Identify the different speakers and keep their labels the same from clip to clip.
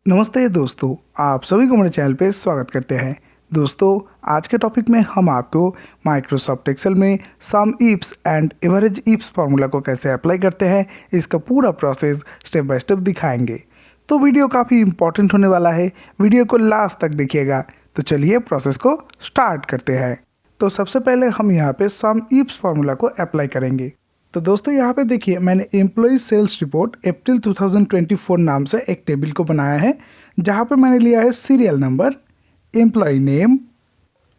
Speaker 1: नमस्ते दोस्तों, आप सभी को मेरे चैनल पे स्वागत करते हैं। दोस्तों, आज के टॉपिक में हम आपको माइक्रोसॉफ्ट एक्सेल में सम ifs and average ifs formula को कैसे अप्लाई करते हैं, इसका पूरा प्रोसेस स्टेप बाय स्टेप दिखाएंगे। तो वीडियो काफ़ी इंपॉर्टेंट होने वाला है, वीडियो को लास्ट तक देखिएगा। तो चलिए प्रोसेस को स्टार्ट करते हैं। तो सबसे पहले हम यहाँ पे सम इफ्स फार्मूला को अप्लाई करेंगे। तो दोस्तों यहाँ पे देखिए, मैंने एम्प्लॉय सेल्स रिपोर्ट अप्रैल 2024 नाम से एक टेबल को बनाया है, जहाँ पे मैंने लिया है serial number, employee name,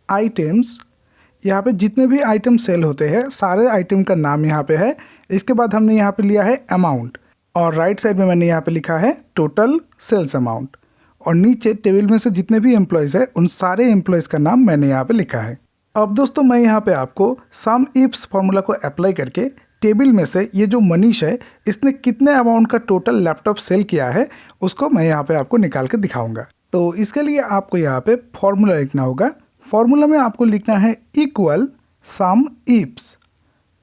Speaker 1: items. यहाँ पे जितने भी आइटम सेल होते हैं सारे आइटम का नाम यहाँ पे है। इसके बाद हमने यहाँ पे लिया है अमाउंट, और राइट साइड में मैंने यहाँ पे लिखा है टोटल सेल्स अमाउंट, और नीचे टेबल में से जितने भी एम्प्लॉयज़ है उन सारे एम्प्लॉयज़ का नाम मैंने यहाँ पे लिखा है। अब दोस्तों मैं यहाँ पे आपको सम इफ्स फार्मूला को अप्लाई करके टेबल में से ये जो मनीष है इसने कितने अमाउंट का टोटल लैपटॉप सेल किया है उसको मैं यहाँ पे आपको निकाल के दिखाऊंगा। तो इसके लिए आपको यहाँ पे फॉर्मूला लिखना होगा। फॉर्मूला में आपको लिखना है इक्वल सम इफ्स।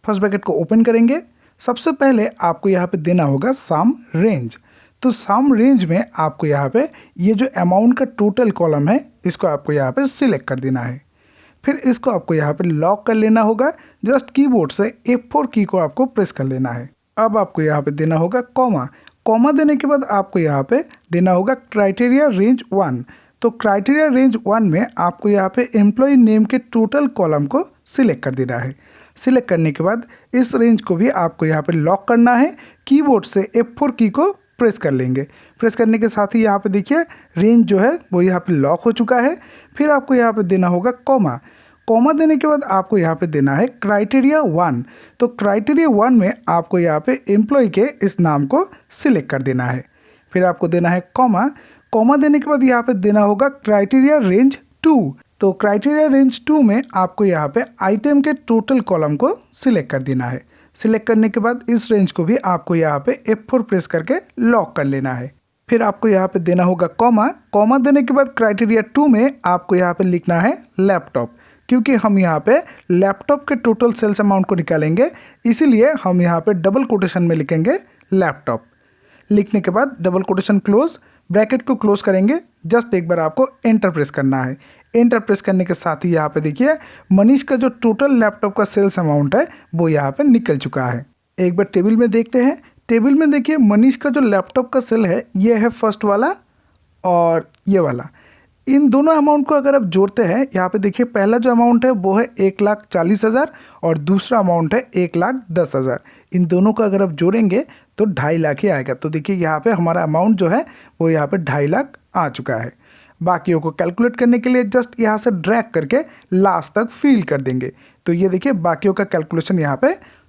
Speaker 1: फर्स्ट ब्रैकेट को ओपन करेंगे। सबसे पहले आपको यहाँ पे देना होगा सम रेंज। तो सम रेंज में आपको यहाँ पे ये जो अमाउंट का टोटल कॉलम है इसको आपको यहाँ पे सिलेक्ट कर देना है। फिर इसको आपको यहाँ पे लॉक कर लेना होगा। जस्ट कीबोर्ड से F4 की को आपको प्रेस कर लेना है। अब आपको यहाँ पे देना होगा कॉमा। कॉमा देने के बाद आपको यहाँ पे देना होगा क्राइटेरिया रेंज 1। तो क्राइटेरिया रेंज 1 में आपको यहाँ पे एम्प्लॉय नेम के टोटल कॉलम को सिलेक्ट कर देना है। सिलेक्ट करने के बाद इस रेंज को भी आपको यहाँ पे लॉक करना है। कीबोर्ड से F4 की को प्रेस कर लेंगे। प्रेस करने के साथ ही यहाँ पे देखिए रेंज जो है वो यहाँ पे लॉक हो चुका है। फिर आपको यहाँ पे देना होगा कॉमा। कॉमा देने के बाद आपको यहाँ पे देना है क्राइटेरिया 1। तो क्राइटेरिया 1 में आपको यहाँ पे एम्प्लॉय के इस नाम को सिलेक्ट कर देना है। फिर आपको देना है कॉमा। कॉमा देने के बाद यहाँ पे देना होगा क्राइटेरिया रेंज 2। तो क्राइटेरिया रेंज 2 में आपको यहाँ पे आइटम के टोटल कॉलम को सिलेक्ट कर देना है। सिलेक्ट करने के बाद इस रेंज को भी आपको यहाँ पे F4 प्रेस करके लॉक कर लेना है। फिर आपको यहाँ पे देना होगा कॉमा। कॉमा देने के बाद क्राइटेरिया 2 में आपको यहाँ पे लिखना है लैपटॉप, क्योंकि हम यहाँ पे लैपटॉप के टोटल सेल्स अमाउंट को निकालेंगे, इसीलिए हम यहाँ पे डबल कोटेशन में लिखेंगे लैपटॉप। लिखने के बाद डबल कोटेशन क्लोज, ब्रैकेट को क्लोज करेंगे। जस्ट एक बार आपको एंटर प्रेस करना है। एंटर प्रेस करने के साथ ही यहाँ पे देखिए मनीष का जो टोटल लैपटॉप का सेल्स अमाउंट है वो यहाँ पे निकल चुका है। एक बार टेबल में देखते हैं। टेबल में देखिए मनीष का जो लैपटॉप का सेल है ये है फर्स्ट वाला और ये वाला। इन दोनों अमाउंट को अगर आप जोड़ते हैं, यहाँ पे देखिए पहला जो अमाउंट है वो है 1,40,000 और दूसरा अमाउंट है 1,10,000। इन दोनों को अगर आप जोड़ेंगे तो 2.5 लाख ही आएगा। तो देखिए यहाँ पे हमारा अमाउंट जो है वो यहाँ पे 2.5 लाख आ चुका है। बाकियों को कैलकुलेट करने के लिए जस्ट यहाँ से ड्रैग करके लास्ट तक फिल कर देंगे। तो ये देखिए बाकियों का कैलकुलेशन यहाँ पे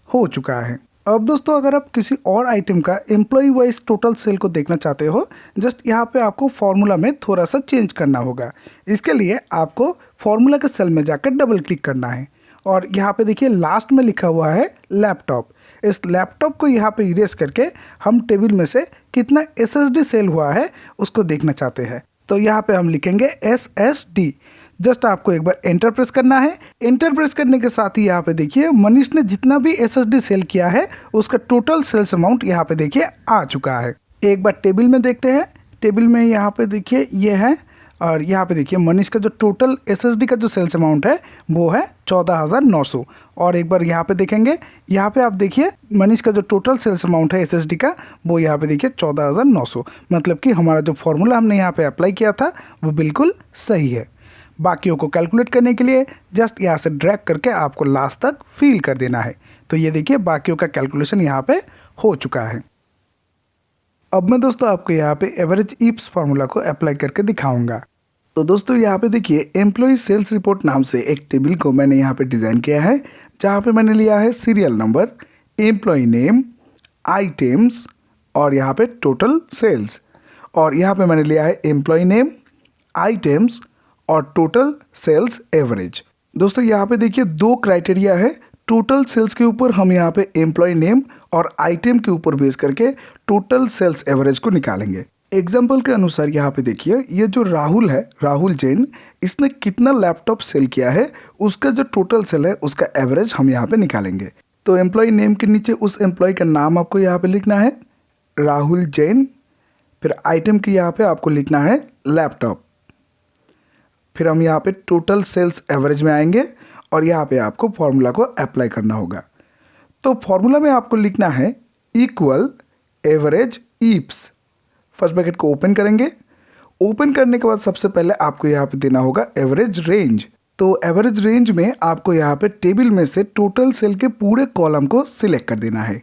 Speaker 1: हो चुका है। अब दोस्तों अगर आप किसी और आइटम का एम्प्लॉय वाइज टोटल सेल को देखना चाहते हो, जस्ट यहाँ पे आपको फॉर्मूला में थोड़ा सा चेंज करना होगा। इसके लिए आपको फॉर्मूला के सेल में जाकर डबल क्लिक करना है, और यहाँ पे देखिए लास्ट में लिखा हुआ है लैपटॉप। इस लैपटॉप को यहाँ पे इरेज करके हम टेबल में से कितना SSD सेल हुआ है उसको देखना चाहते हैं। तो यहाँ पे हम लिखेंगे SSD। जस्ट आपको एक बार एंटर प्रेस करना है। एंटर प्रेस करने के साथ ही यहाँ पे देखिए मनीष ने जितना भी SSD सेल किया है उसका टोटल सेल्स अमाउंट यहाँ पे देखिए आ चुका है। एक बार टेबल में देखते हैं। टेबल में यहाँ पे देखिए ये है, और यहाँ पे देखिए मनीष का जो टोटल SSD का जो सेल्स अमाउंट है वो है 14,900। और एक बार यहाँ पे देखेंगे, यहाँ पे आप देखिए मनीष का जो टोटल सेल्स अमाउंट है SSD का वो यहाँ पे देखिए 14,900। मतलब कि हमारा जो फॉर्मूला हमने यहाँ पे अप्लाई किया था वो बिल्कुल सही है। बाकियों को कैलकुलेट करने के लिए जस्ट यहाँ से ड्रैग करके आपको लास्ट तक फिल कर देना है। तो ये देखिए बाकियों का कैलकुलेशन यहाँ पे हो चुका है। अब मैं दोस्तों आपको यहाँ पे एवरेज इफ्स फार्मूला को अप्लाई करके दिखाऊंगा। तो दोस्तों यहाँ पे देखिए एम्प्लॉय सेल्स रिपोर्ट नाम से एक टेबल को मैंने यहाँ पे डिज़ाइन किया है, जहाँ पे मैंने लिया है serial number, employee name, items और यहाँ पे टोटल सेल्स। और यहाँ पे मैंने लिया है एम्प्लॉय नेम, आइटम्स और टोटल सेल्स एवरेज। दोस्तों यहाँ पे देखिए 2 क्राइटेरिया है। टोटल सेल्स के ऊपर हम यहाँ पे एम्प्लॉय नेम और आइटम के ऊपर बेस करके टोटल सेल्स एवरेज को निकालेंगे। एग्जाम्पल के अनुसार यहाँ पे देखिए ये जो राहुल है, राहुल जैन, इसने कितना लैपटॉप सेल किया है उसका जो टोटल सेल है उसका एवरेज हम यहाँ पे निकालेंगे। तो एम्प्लॉय नेम के नीचे उस एम्प्लॉय का नाम आपको यहाँ पे लिखना है, राहुल जैन। फिर आइटम की यहाँ पे आपको लिखना है लैपटॉप। फिर हम यहाँ पे टोटल सेल्स एवरेज में आएंगे और यहाँ पे आपको फॉर्मूला को अप्लाई करना होगा। तो फॉर्मूला में आपको लिखना है इक्वल एवरेज ईप्स। फर्स्ट ब्रैकेट को ओपन करेंगे। ओपन करने के बाद सबसे पहले आपको यहाँ पे देना होगा एवरेज रेंज। तो एवरेज रेंज में आपको यहाँ पे टेबल में से टोटल सेल के पूरे कॉलम को सिलेक्ट कर देना है।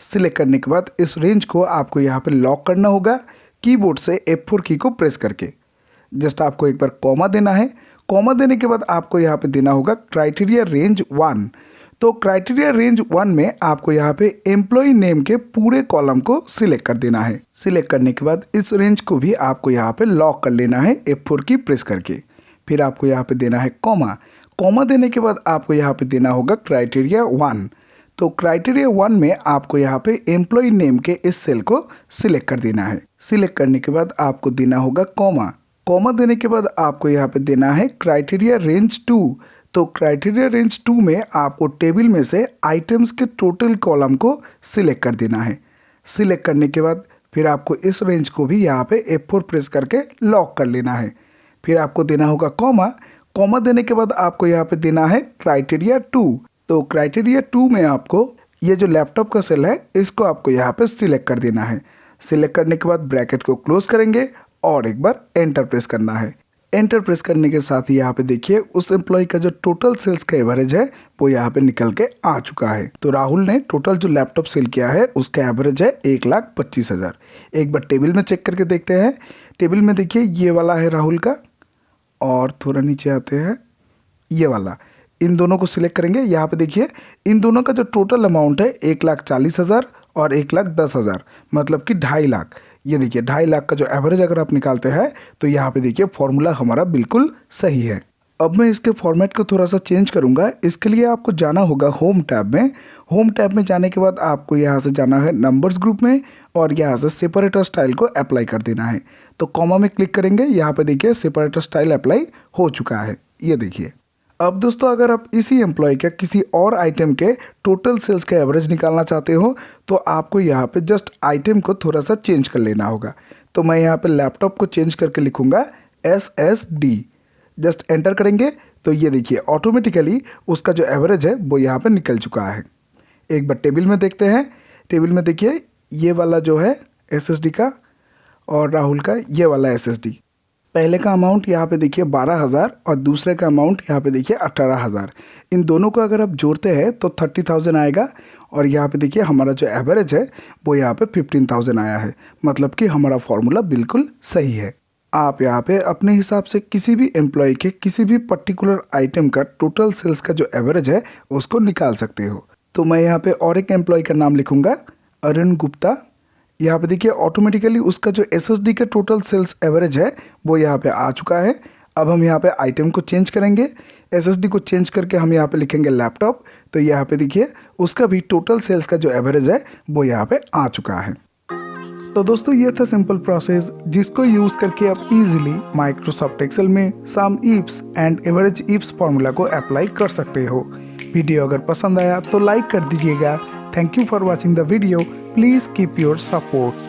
Speaker 1: सिलेक्ट करने के बाद इस रेंज को आपको यहाँ पे लॉक करना होगा कीबोर्ड से F4 की को प्रेस करके। जस्ट आपको एक बार कॉमा देना है। कॉमा देने के बाद आपको यहाँ पे देना होगा क्राइटेरिया रेंज 1। तो क्राइटेरिया रेंज 1 में आपको यहाँ पे एम्प्लॉय नेम के पूरे कॉलम को सिलेक्ट कर देना है। सिलेक्ट करने के बाद इस रेंज को भी आपको यहाँ पे लॉक कर लेना है F4 की प्रेस करके। फिर आपको यहाँ पे देना है कॉमा। कॉमा देने के बाद आपको यहाँ पे देना होगा क्राइटेरिया 1। तो क्राइटेरिया 1 में आपको यहाँ पे एम्प्लॉय नेम के इस सेल को सिलेक्ट कर देना है। सिलेक्ट करने के बाद आपको देना होगा कॉमा। कॉमा देने के बाद आपको यहाँ पे देना है क्राइटेरिया रेंज 2। तो क्राइटेरिया रेंज 2 में आपको टेबल में से आइटम्स के टोटल कॉलम को सिलेक्ट कर देना है। सिलेक्ट करने के बाद फिर आपको इस रेंज को भी यहाँ पे F4 प्रेस करके लॉक कर लेना है। फिर आपको देना होगा कॉमा। कॉमा देने के बाद आपको यहाँ पे देना है क्राइटेरिया 2। तो क्राइटेरिया 2 में आपको ये जो लैपटॉप का सेल है इसको आपको यहाँ पे सिलेक्ट कर देना है। सिलेक्ट करने के बाद ब्रैकेट को क्लोज करेंगे और एक बार एंटर प्रेस करना है। एंटर प्रेस करने के साथ ही यहाँ पे देखिए उस एम्प्लॉय का जो टोटल सेल्स का एवरेज है वो यहाँ पे निकल के आ चुका है। तो राहुल ने टोटल जो लैपटॉप सेल किया है उसका एवरेज है 1,25,000। एक बार टेबल में चेक करके देखते हैं। टेबल में देखिए ये वाला है राहुल का, और थोड़ा नीचे आते हैं ये वाला। इन दोनों को सिलेक्ट करेंगे। यहाँ पे देखिए इन दोनों का जो टोटल अमाउंट है 1,40,000 और 1,10,000, मतलब कि 2.5 लाख। ये देखिए 2.5 लाख का जो एवरेज अगर आप निकालते हैं तो यहाँ पे देखिए फॉर्मूला हमारा बिल्कुल सही है। अब मैं इसके फॉर्मेट को थोड़ा सा चेंज करूँगा। इसके लिए आपको जाना होगा होम टैब में। होम टैब में जाने के बाद आपको यहाँ से जाना है नंबर्स ग्रुप में और यहाँ से सेपरेटर स्टाइल को अप्लाई कर देना है। तो कॉमा में क्लिक करेंगे। यहाँ पे देखिए सेपरेटर स्टाइल अप्लाई हो चुका है, ये देखिए। अब दोस्तों अगर आप इसी एम्प्लॉय के किसी और आइटम के टोटल सेल्स का एवरेज निकालना चाहते हो तो आपको यहाँ पे जस्ट आइटम को थोड़ा सा चेंज कर लेना होगा। तो मैं यहाँ पे लैपटॉप को चेंज करके लिखूँगा SSD। जस्ट एंटर करेंगे तो ये देखिए ऑटोमेटिकली उसका जो एवरेज है वो यहाँ पे निकल चुका है। एक बार टेबल में देखते हैं। टेबल में देखिए ये वाला जो है SSD का और राहुल का ये वाला SSD। पहले का अमाउंट यहाँ पे देखिए 12,000 और दूसरे का अमाउंट यहाँ पे देखिए 18,000। इन दोनों को अगर आप जोड़ते हैं तो 30,000 आएगा और यहाँ पे देखिए हमारा जो एवरेज है वो यहाँ पे 15,000 आया है, मतलब कि हमारा फॉर्मूला बिल्कुल सही है। आप यहाँ पे अपने हिसाब से किसी भी एम्प्लॉय के किसी भी पर्टिकुलर आइटम का टोटल सेल्स का जो एवरेज है उसको निकाल सकते हो। तो मैं यहाँ पे और एक एम्प्लॉय का नाम लिखूँगा अरुण गुप्ता। यहाँ पे देखिए ऑटोमेटिकली उसका जो SSD का टोटल सेल्स एवरेज है वो यहाँ पे आ चुका है। अब हम यहाँ पे आइटम को चेंज करेंगे। SSD को चेंज करके हम यहाँ पे लिखेंगे लैपटॉप। तो यहाँ पे देखिए उसका भी टोटल सेल्स का जो एवरेज है वो यहाँ पे आ चुका है। तो दोस्तों ये था सिंपल प्रोसेस जिसको यूज़ करके आप इजीली माइक्रोसॉफ्ट एक्सेल में सम ifs and average ifs formula को अप्लाई कर सकते हो। वीडियो अगर पसंद आया तो लाइक कर दीजिएगा। Thank you for watching the video. Please keep your support.